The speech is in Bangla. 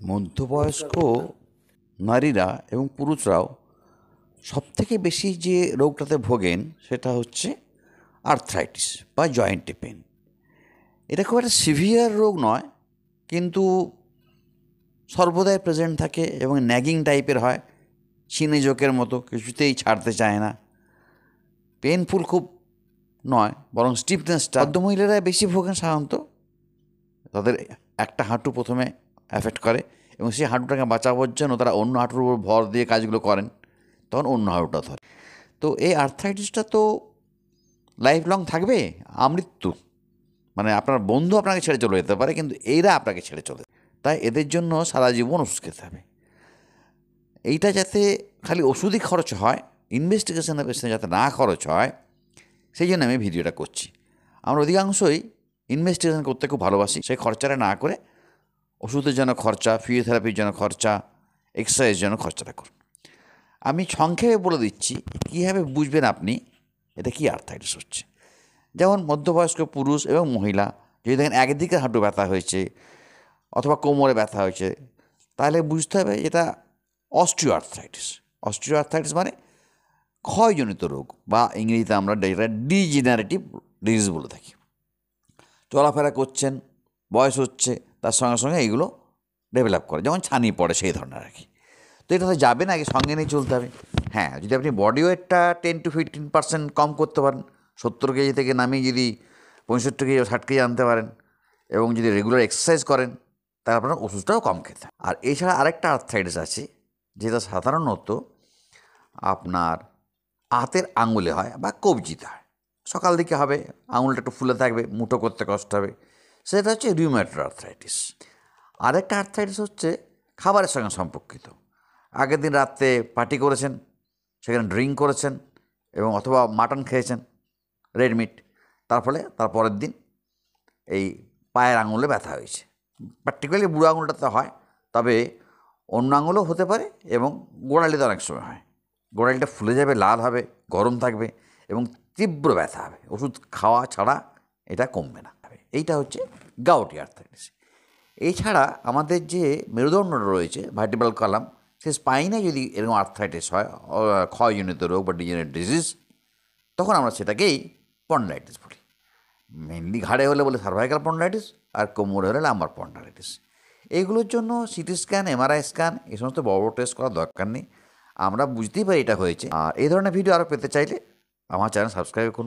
মধ্যবয়স্ক নারীরা এবং পুরুষরাও সবথেকে বেশি যে রোগটাতে ভোগেন সেটা হচ্ছে আর্থ্রাইটিস বা জয়েন্টে পেন। এটা খুব একটা সিভিয়ার রোগ নয়, কিন্তু সর্বদাই প্রেজেন্ট থাকে এবং ন্যাগিং টাইপের হয়, চিনে জোকের মতো, কিছুতেই ছাড়তে চায় না। পেনফুল খুব নয়, বরং স্টিফনেসটা মহিলারা বেশি ভোগেন সাধারণত। তাদের একটা হাঁটু প্রথমে অ্যাফেক্ট করে এবং সেই হাঁটুটাকে বাঁচাবার জন্য তারা অন্য হাঁটুর উপর ভর দিয়ে কাজগুলো করেন, তখন অন্য হাঁটুটা ধরে। তো এই আর্থ্রাইটিসটা তো লাইফ লং থাকবে, আমৃত্যু। মানে আপনার বন্ধু আপনাকে ছেড়ে চলে যেতে পারে, কিন্তু এরা আপনাকে ছেড়ে চলে, তাই এদের জন্য সারা জীবন ওষুধ খেতে হবে। এইটা যাতে খালি ওষুধই খরচ হয়, ইনভেস্টিগেশনের পেছনে যাতে না খরচ হয়, সেই জন্য আমি ভিডিওটা করছি। আমরা অধিকাংশই ইনভেস্টিগেশন করতে খুব ভালোবাসি, সেই খরচাটা না করে ওষুধের জন্য খরচা, ফিজিওথেরাপির জন্য খরচা, এক্সারসাইজের জন্য খরচাটা করুন। আমি সংক্ষেপে বলে দিচ্ছি কীভাবে বুঝবেন আপনি এটা কি আর্থ্রাইটিস হচ্ছে। যেমন মধ্যবয়স্ক পুরুষ এবং মহিলা যদি দেখেন একদিকে হাঁটু ব্যথা হয়েছে অথবা কোমরে ব্যথা হয়েছে, তাহলে বুঝতে হবে এটা অস্টিও আর্থ্রাইটিস। অস্টিও আর্থ্রাইটিস মানে ক্ষয়জনিত রোগ, বা ইংরেজিতে আমরা যেটা ডিজেনারেটিভ ডিজিজ বলে থাকি। চলাফেরা করছেন, বয়স হচ্ছে, তার সঙ্গে সঙ্গে এইগুলো ডেভেলপ করে, যেমন ছানি পড়ে সেই ধরনের আর কি। তো এটা তো যাবে না, আগে সঙ্গে নিয়ে চলতে হবে। হ্যাঁ, যদি আপনি বডি ওয়েটটা 10 to 15% কম করতে পারেন, 70 কেজি থেকে নামিয়ে যদি 65 কেজি 60 কেজি আনতে পারেন, এবং যদি রেগুলার এক্সারসাইজ করেন, তাহলে আপনার ওষুধটাও কম খেতে। আর এছাড়া আরেকটা আর্থ্রাইটিস আছে, যেটা সাধারণত আপনার হাতের আঙুলে হয় বা কবজিতে হয়। সকাল দিকে হবে, আঙুলটা একটু ফুলে থাকবে, মুঠো করতে কষ্ট হবে, সেটা হচ্ছে রিউম্যাটয়েড আর্থ্রাইটিস। আরেকটা আর্থ্রাইটিস হচ্ছে খাবারের সঙ্গে সম্পর্কিত। আগের দিন রাত্রে পার্টি করেছেন, সেখানে ড্রিঙ্ক করেছেন এবং অথবা মাটন খেয়েছেন, রেড মিট, তার ফলে তার পরের দিন এই পায়ের আঙুলে ব্যথা হয়েছে। পার্টিকুলারলি বুড়ো আঙুলটাতে হয়, তবে অন্য আঙুলও হতে পারে এবং গোড়ালিতে অনেক সময় হয়। গোড়ালিটা ফুলে যাবে, লাল হবে, গরম থাকবে এবং তীব্র ব্যথা হবে। ওষুধ খাওয়া ছাড়া এটা কমবে না। এইটা হচ্ছে গাউটি আর্থ্রাইটিস। এছাড়া আমাদের যে মেরুদণ্ডটা রয়েছে, ভার্টিব্রাল কলাম, সে স্পাইনে যদি এরকম আর্থ্রাইটিস হয়, ক্ষয়জনিত রোগ বা ডিজেনারেটিভ ডিজিজ, তখন আমরা সেটাকেই স্পন্ডাইটিস বলি। মেনলি ঘাড়ে হলে বলে সার্ভাইকাল স্পন্ডাইটিস, আর কোমরে হলে লাম্বার স্পন্ডাইটিস। এইগুলোর জন্য সিটি স্ক্যান, এমআরআই স্ক্যান, এই সমস্ত বড় বড় টেস্ট করার দরকার নেই, আমরা বুঝতেই পারি এটা হয়েছে। আর এই ধরনের ভিডিও আরও পেতে চাইলে আমার চ্যানেল সাবস্ক্রাইব করুন।